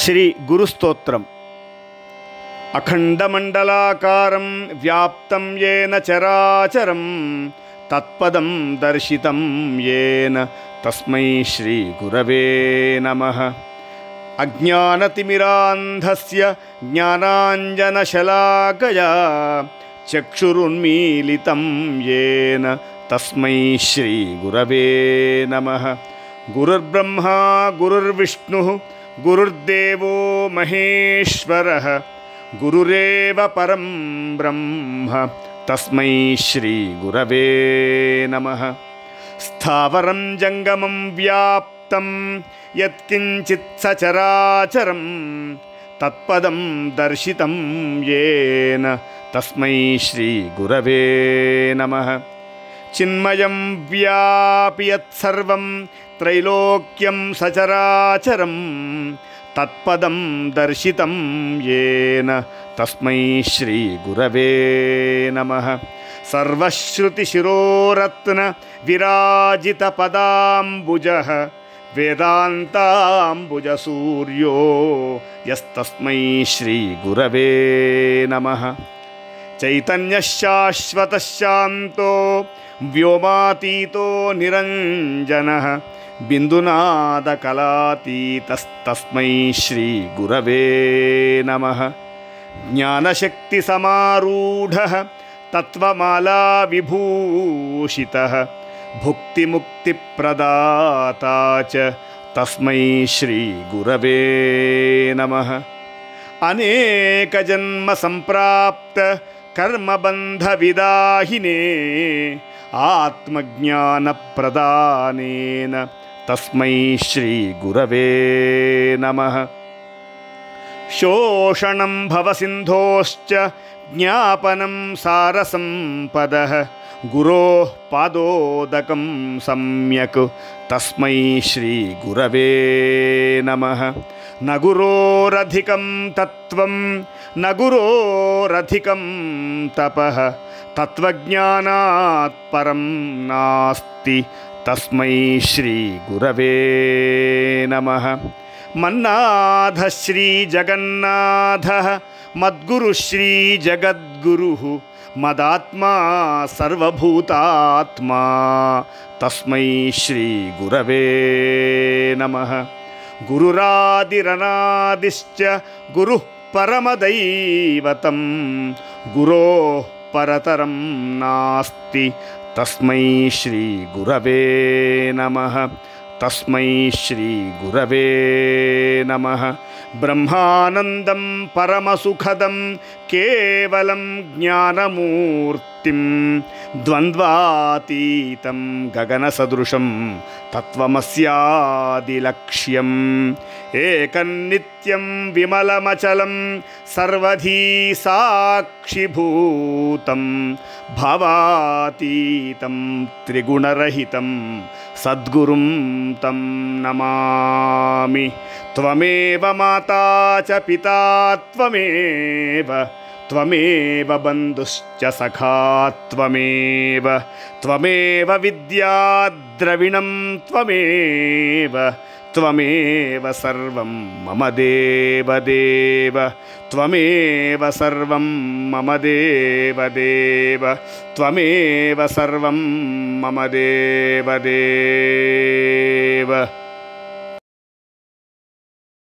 శ్రీ గురుస్తోత్రం. అఖండమండలాకారం వ్యాప్తం యేన చరాచరం తత్పదం దర్శితం యేన తస్మై శ్రీ గురవే నమః. అజ్ఞానతిమిరాంధస్య జ్ఞానాంజనశలాకయా చక్షురున్మీలితం యేన తస్మై శ్రీ గురవే నమః. గురుర్బ్రహ్మా గురుర్విష్ణుః గురుర్దేవో మహేశ్వరః గురురేవ పరం బ్రహ్మ తస్మై శ్రీ గురవే నమః. స్థావరం జంగమం వ్యాప్తం యత్కించిత్ సచరాచరం తత్పదం దర్శితం యేన తస్మై శ్రీ గురవే నమః. చిన్మయం వ్యాపి యత్సర్వం త్రైలోక్యం సచరాచరం తత్పదం దర్శితం యేన తస్మై శ్రీ గురవే నమః. సర్వశ్రుతిశిరోరత్న విరాజిత పదాంబుజః వేదాంతాంబుజ సూర్యో యస్తస్మై శ్రీ గురవే నమః. చైతన్యశాశ్వతశాంతో వ్యోమాతీతో నిరంజనః బిందునాదకలాతీతస్తస్మై శ్రీ గురవే నమః. జ్ఞానశక్తిసమారూఢః తత్వమాలా విభూషితః భుక్తిముక్తిప్రదాతా చ తస్మై శ్రీ గురవే నమః. అనేకజన్మ సంప్రాప్త కర్మబంధవిదాహినే ఆత్మజ్ఞానప్రదానేన తస్మై శ్రీ గురవే నమః. శోషణం భవసింధోశ్చ జ్ఞాపనం సారసంపదః గురోః పాదోదకం సమ్యక్ తస్మై శ్రీ గురవే నమః. న గురోరధికం తత్వం న గురోరధికం తపః తత్వజ్ఞానాత్ పరం నాస్తి తస్మై శ్రీ గురవే నమః. మన్నాథ శ్రీ జగన్నాథః మద్గురు శ్రీ జగద్గురుః మదాత్మా సర్వభూతాత్మా తస్మై శ్రీ గురవే నమః. గురురాదిరనాదిశ్చ గురుః పరమదైవతం గురోః పరతరం నాస్తి తస్మై శ్రీ గురవే నమః. తస్మై శ్రీ గురవే నమః. బ్రహ్మానందం పరమసుఖదం కేవలం జ్ఞానమూర్తిం ద్వంద్వాతీతం గగనసదృశం తత్వమస్యాదిలక్ష్యం ఏకన్నిత్యం విమలమచలం సర్వధీ సాక్షిభూతం భావాతీతం త్రిగుణరహితం సద్గురుం తం నమామి. త్వమేవ మాతా చ పితా త్వమేవ త్వమేవ బంధుశ్చ సఖా త్వమేవ త్వమేవ విద్యా ద్రవిణం త్వమేవ త్వమేవ సర్వం మమ దేవదేవ త్వమేవ సర్వం మమ దేవదేవ త్వమేవ సర్వం మమ దేవదేవ.